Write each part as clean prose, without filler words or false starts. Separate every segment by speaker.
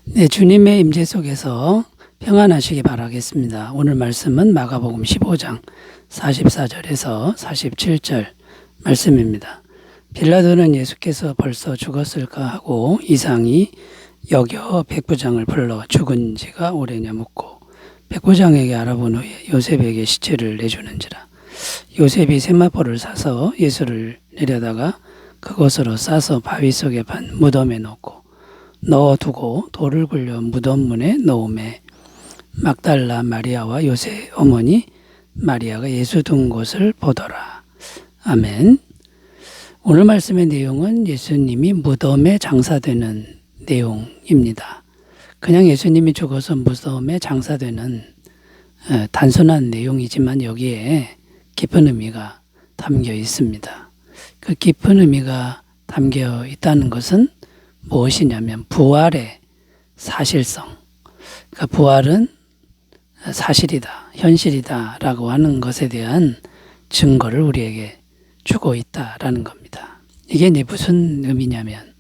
Speaker 1: 네, 주님의 임재 속에서 평안하시기 바라겠습니다. 오늘 말씀은 마가복음 15장 44절에서 47절 말씀입니다. 빌라도는 예수께서 벌써 죽었을까 하고 이상히 여겨 백부장을 불러 죽은 지가 오래냐 묻고 백부장에게 알아본 후에 요셉에게 시체를 내주는지라. 요셉이 세마포를 사서 예수를 내려다가 그것으로 싸서 바위 속에 판 무덤에 넣어두고 돌을 굴려 무덤 문에 넣음에 막달라 마리아와 요셉 어머니 마리아가 예수 둔 곳을 보더라. 아멘. 오늘 말씀의 내용은 예수님이 무덤에 장사되는 내용입니다. 그냥 예수님이 죽어서 무덤에 장사되는 단순한 내용이지만 여기에 깊은 의미가 담겨 있습니다. 그 깊은 의미가 담겨 있다는 것은 무엇이냐면 부활의 사실성. 그러니까 부활은 사실이다, 현실이다 라고 하는 것에 대한 증거를 우리에게 주고 있다라는 겁니다. 이게 무슨 의미냐면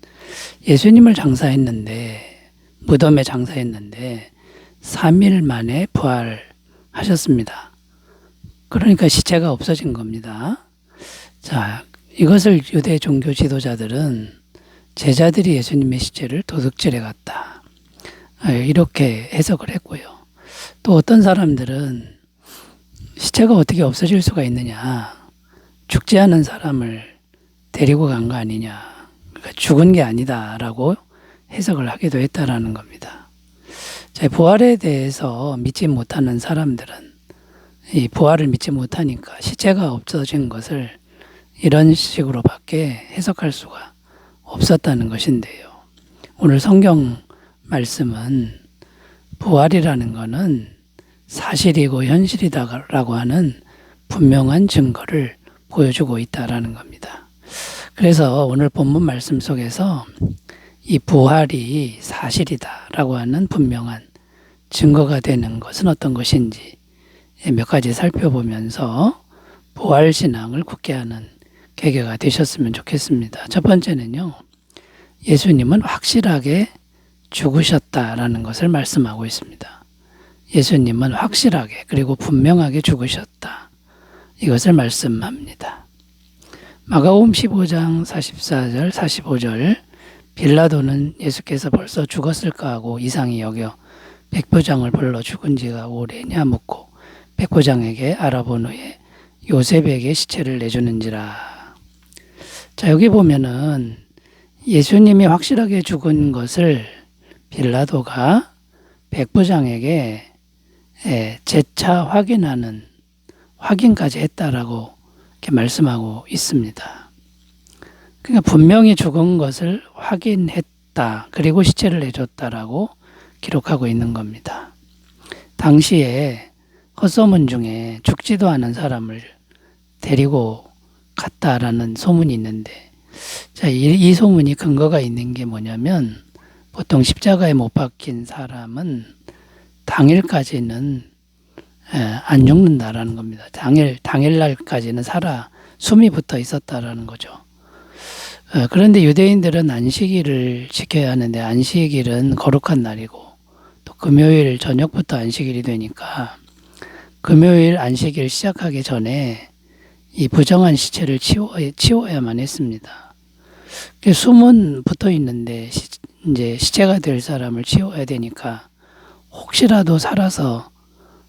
Speaker 1: 예수님을 장사했는데 무덤에 장사했는데 3일 만에 부활하셨습니다. 그러니까 시체가 없어진 겁니다. 자, 이것을 유대 종교 지도자들은 제자들이 예수님의 시체를 도둑질해 갔다, 이렇게 해석을 했고요. 또 어떤 사람들은 시체가 어떻게 없어질 수가 있느냐, 죽지 않은 사람을 데리고 간 거 아니냐, 그러니까 죽은 게 아니다라고 해석을 하기도 했다라는 겁니다. 자, 부활에 대해서 믿지 못하는 사람들은 이 부활을 믿지 못하니까 시체가 없어진 것을 이런 식으로밖에 해석할 수가 없었다는 것인데요. 오늘 성경 말씀은 부활이라는 것은 사실이고 현실이다라고 하는 분명한 증거를 보여주고 있다라는 겁니다. 그래서 오늘 본문 말씀 속에서 이 부활이 사실이다라고 하는 분명한 증거가 되는 것은 어떤 것인지 몇 가지 살펴보면서 부활신앙을 굳게 하는 계기가 되셨으면 좋겠습니다. 첫 번째는요, 예수님은 확실하게 죽으셨다라는 것을 말씀하고 있습니다. 예수님은 확실하게 그리고 분명하게 죽으셨다, 이것을 말씀합니다. 마가복음 15장 44절 45절 빌라도는 예수께서 벌써 죽었을까 하고 이상히 여겨 백부장을 불러 죽은 지가 오래냐 묻고 백부장에게 알아본 후에 요셉에게 시체를 내주는지라. 자, 여기 보면은 예수님이 확실하게 죽은 것을 빌라도가 백부장에게 재차 확인까지 했다라고 이렇게 말씀하고 있습니다. 그러니까 분명히 죽은 것을 확인했다, 그리고 시체를 내줬다라고 기록하고 있는 겁니다. 당시에 헛소문 중에 죽지도 않은 사람을 데리고 갔다라는 소문이 있는데, 자, 이 소문이 근거가 있는 게 뭐냐면 보통 십자가에 못 박힌 사람은 당일까지는 안 죽는다라는 겁니다. 당일날까지는 숨이 붙어 있었다라는 거죠. 그런데 유대인들은 안식일을 지켜야 하는데 안식일은 거룩한 날이고 또 금요일 저녁부터 안식일이 되니까 금요일 안식일 시작하기 전에 이 부정한 시체를 치워야만 했습니다. 숨은 붙어 있는데 이제 시체가 될 사람을 치워야 되니까 혹시라도 살아서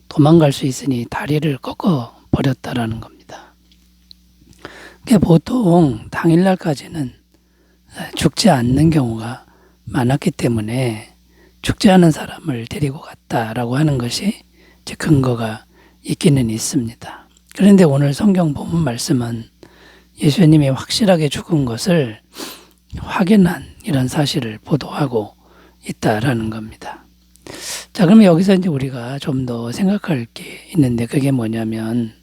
Speaker 1: 도망갈 수 있으니 다리를 꺾어 버렸다라는 겁니다. 보통 당일날까지는 죽지 않는 경우가 많았기 때문에 죽지 않은 사람을 데리고 갔다라고 하는 것이 근거가 있기는 있습니다. 그런데 오늘 성경 본문 말씀은 예수님이 확실하게 죽은 것을 확인한 이런 사실을 보도하고 있다라는 겁니다. 자, 그러면 여기서 이제 우리가 좀 더 생각할 게 있는데 그게 뭐냐면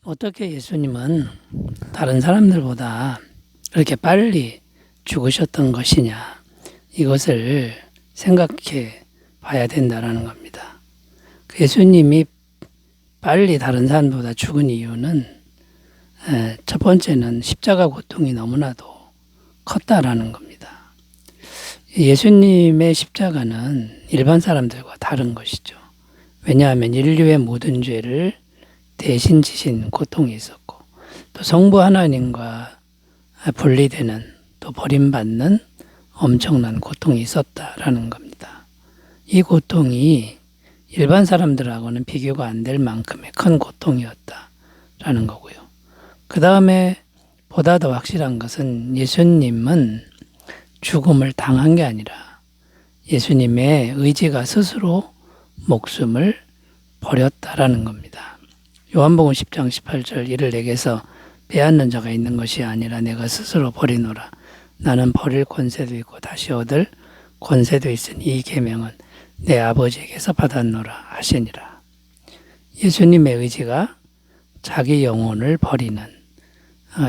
Speaker 1: 어떻게 예수님은 다른 사람들보다 그렇게 빨리 죽으셨던 것이냐, 이것을 생각해 봐야 된다라는 겁니다. 예수님이 빨리 다른 사람보다 죽은 이유는 첫 번째는 십자가 고통이 너무나도 컸다라는 겁니다. 예수님의 십자가는 일반 사람들과 다른 것이죠. 왜냐하면 인류의 모든 죄를 대신 지신 고통이 있었고, 또 성부 하나님과 분리되는, 또 버림받는 엄청난 고통이 있었다라는 겁니다. 이 고통이 일반 사람들하고는 비교가 안 될 만큼의 큰 고통이었다라는 거고요. 그 다음에 보다 더 확실한 것은 예수님은 죽음을 당한 게 아니라 예수님의 의지가 스스로 목숨을 버렸다라는 겁니다. 요한복음 10장 18절 이를 내게서 빼앗는 자가 있는 것이 아니라 내가 스스로 버리노라. 나는 버릴 권세도 있고 다시 얻을 권세도 있으니 이 계명은 내 아버지에게서 받았노라 하시니라. 예수님의 의지가 자기 영혼을 버리는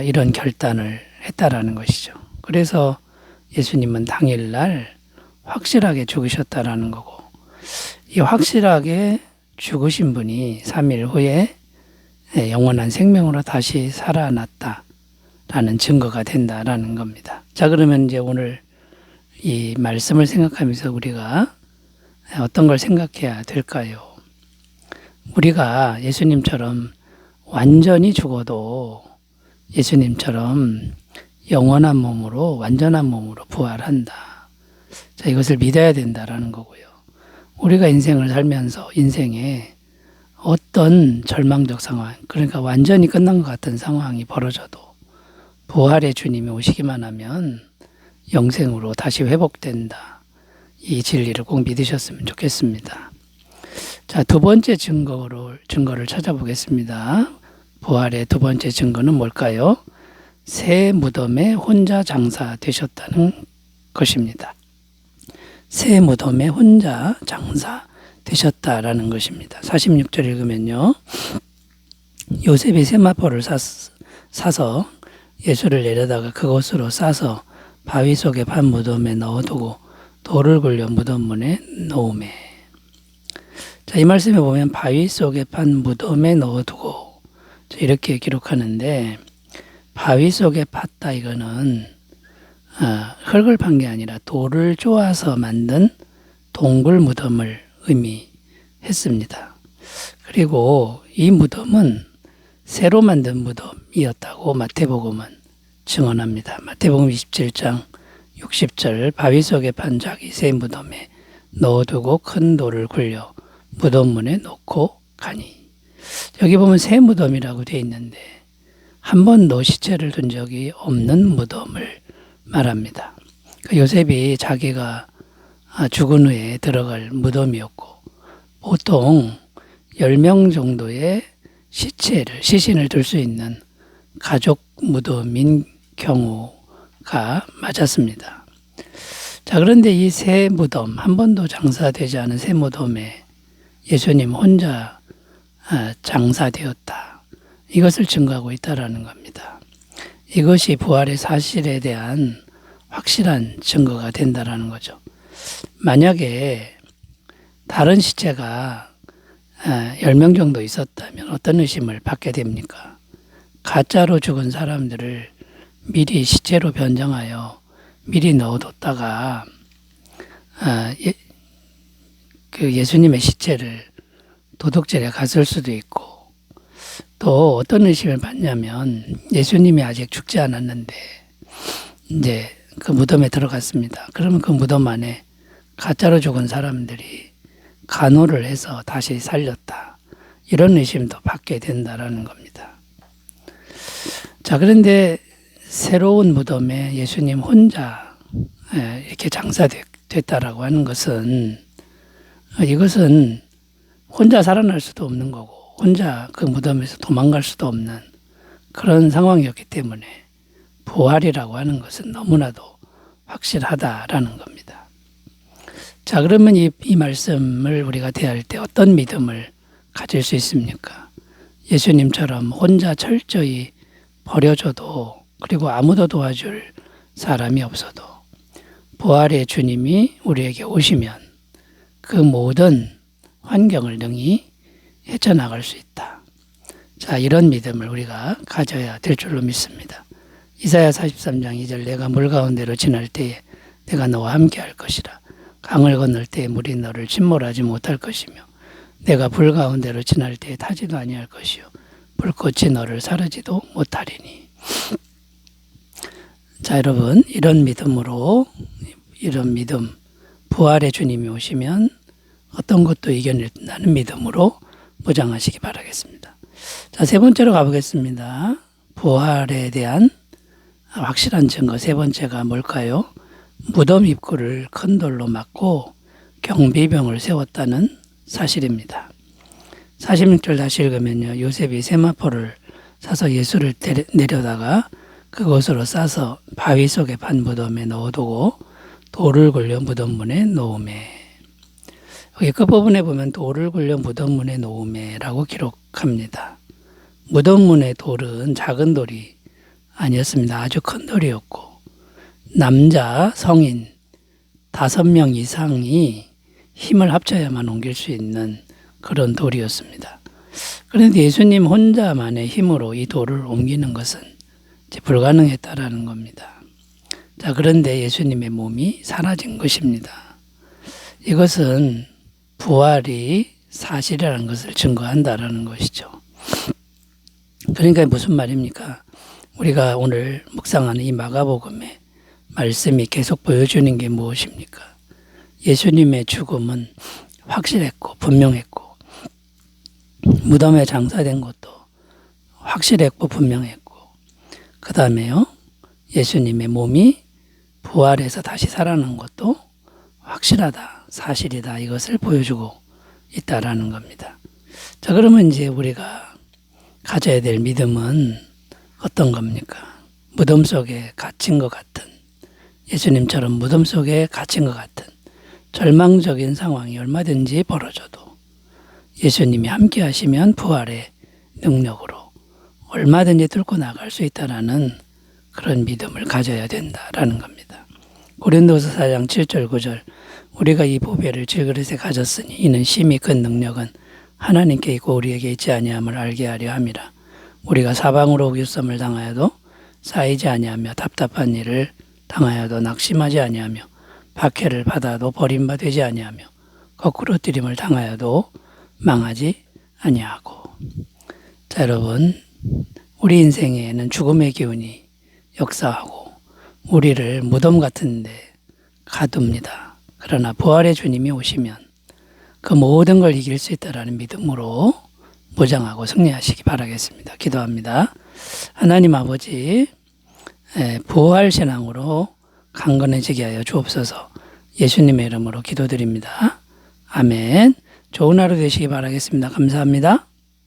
Speaker 1: 이런 결단을 했다라는 것이죠. 그래서 예수님은 당일날 확실하게 죽으셨다라는 거고, 이 확실하게 죽으신 분이 3일 후에 영원한 생명으로 다시 살아났다라는 증거가 된다라는 겁니다. 자, 그러면 이제 오늘 이 말씀을 생각하면서 우리가 어떤 걸 생각해야 될까요? 우리가 예수님처럼 완전히 죽어도 예수님처럼 영원한 몸으로, 완전한 몸으로 부활한다. 자, 이것을 믿어야 된다라는 거고요. 우리가 인생을 살면서 인생에 어떤 절망적 상황, 그러니까 완전히 끝난 것 같은 상황이 벌어져도 부활의 주님이 오시기만 하면 영생으로 다시 회복된다. 이 진리를 꼭 믿으셨으면 좋겠습니다. 자, 두 번째 증거를 찾아보겠습니다. 부활의 두 번째 증거는 뭘까요? 새 무덤에 혼자 장사되셨다는 것입니다. 새 무덤에 혼자 장사되셨다라는 것입니다. 46절 읽으면요. 요셉이 세마포를 사서 예수를 내려다가 그곳으로 싸서 바위 속에 판 무덤에 넣어두고 돌을 굴려 무덤 문에 놓으매. 자, 이 말씀에 보면 바위 속에 판 무덤에 넣어두고 이렇게 기록하는데, 바위 속에 팠다 이거는 흙을 판 게 아니라 돌을 쪼아서 만든 동굴 무덤을 의미했습니다. 그리고 이 무덤은 새로 만든 무덤이었다고 마태복음은 증언합니다. 마태복음 27장 60절 바위 속에 판 자기 새 무덤에 넣어두고 큰 돌을 굴려 무덤 문에 놓고 가니. 여기 보면 새 무덤이라고 되어 있는데 한 번도 시체를 둔 적이 없는 무덤을 말합니다. 요셉이 자기가 죽은 후에 들어갈 무덤이었고, 보통 10명 정도의 시신을 둘 수 있는 가족 무덤인 경우가 맞았습니다. 자, 그런데 이 새 무덤, 한 번도 장사되지 않은 새 무덤에 예수님 혼자 장사되었다. 이것을 증거하고 있다라는 겁니다. 이것이 부활의 사실에 대한 확실한 증거가 된다라는 거죠. 만약에 다른 시체가 10명 정도 있었다면 어떤 의심을 받게 됩니까? 가짜로 죽은 사람들을 미리 시체로 변정하여 미리 넣어뒀다가 그 예수님의 시체를 도둑질에 갔을 수도 있고, 또 어떤 의심을 받냐면 예수님이 아직 죽지 않았는데 이제 그 무덤에 들어갔습니다. 그러면 그 무덤 안에 가짜로 죽은 사람들이 간호를 해서 다시 살렸다. 이런 의심도 받게 된다라는 겁니다. 자, 그런데 새로운 무덤에 예수님 혼자 이렇게 장사됐다라고 하는 것은, 이것은 혼자 살아날 수도 없는 거고 혼자 그 무덤에서 도망갈 수도 없는 그런 상황이었기 때문에 부활이라고 하는 것은 너무나도 확실하다라는 겁니다. 자, 그러면 이 말씀을 우리가 대할 때 어떤 믿음을 가질 수 있습니까? 예수님처럼 혼자 철저히 버려져도, 그리고 아무도 도와줄 사람이 없어도 부활의 주님이 우리에게 오시면 그 모든 환경을 능히 헤쳐나갈 수 있다. 자, 이런 믿음을 우리가 가져야 될 줄로 믿습니다. 이사야 43장 2절 내가 물 가운데로 지날 때에 내가 너와 함께 할 것이라. 강을 건널 때 물이 너를 침몰하지 못할 것이며 내가 불 가운데로 지날 때에 타지도 아니할 것이요 불꽃이 너를 사르지도 못하리니. 자, 여러분, 이런 믿음, 부활의 주님이 오시면 어떤 것도 이겨낸다는 믿음으로 무장하시기 바라겠습니다. 자, 세 번째로 가보겠습니다. 부활에 대한 확실한 증거 세 번째가 뭘까요? 무덤 입구를 큰 돌로 막고 경비병을 세웠다는 사실입니다. 46절 다시 읽으면요. 요셉이 세마포를 사서 예수를 내려다가 그곳으로 싸서 바위 속에 판 무덤에 넣어두고 돌을 굴려 무덤문에 놓으매. 여기 끝부분에 보면 돌을 굴려 무덤문에 놓으매라고 기록합니다. 무덤문의 돌은 작은 돌이 아니었습니다. 아주 큰 돌이었고 남자 성인 5명 이상이 힘을 합쳐야만 옮길 수 있는 그런 돌이었습니다. 그런데 예수님 혼자만의 힘으로 이 돌을 옮기는 것은 이제 불가능했다라는 겁니다. 자, 그런데 예수님의 몸이 사라진 것입니다. 이것은 부활이 사실이라는 것을 증거한다라는 것이죠. 그러니까 무슨 말입니까? 우리가 오늘 묵상하는 이 마가복음의 말씀이 계속 보여주는 게 무엇입니까? 예수님의 죽음은 확실했고 분명했고 무덤에 장사된 것도 확실했고 분명했고 그 다음에요. 예수님의 몸이 부활해서 다시 살아난 것도 확실하다, 사실이다 이것을 보여주고 있다라는 겁니다. 자, 그러면 이제 우리가 가져야 될 믿음은 어떤 겁니까? 무덤 속에 갇힌 것 같은 예수님처럼 무덤 속에 갇힌 것 같은 절망적인 상황이 얼마든지 벌어져도 예수님이 함께 하시면 부활의 능력으로 얼마든지 뚫고 나갈 수 있다라는 그런 믿음을 가져야 된다라는 겁니다. 고린도서 4장 7절 9절 우리가 이 보배를 질그릇에 가졌으니 이는 심히 큰 능력은 하나님께 있고 우리에게 있지 아니함을 알게 하려 함이라. 우리가 사방으로 위협섬을 당하여도 쌓이지 아니하며 답답한 일을 당하여도 낙심하지 아니하며 박해를 받아도 버림받지 아니하며 거꾸로 뛰림을 당하여도 망하지 아니하고. 자, 여러분, 우리 인생에는 죽음의 기운이 역사하고 우리를 무덤 같은 데 가둡니다. 그러나 부활의 주님이 오시면 그 모든 걸 이길 수 있다라는 믿음으로 무장하고 승리하시기 바라겠습니다. 기도합니다. 하나님 아버지, 부활 신앙으로 강건해지게 하여 주옵소서. 예수님의 이름으로 기도드립니다. 아멘. 좋은 하루 되시기 바라겠습니다. 감사합니다.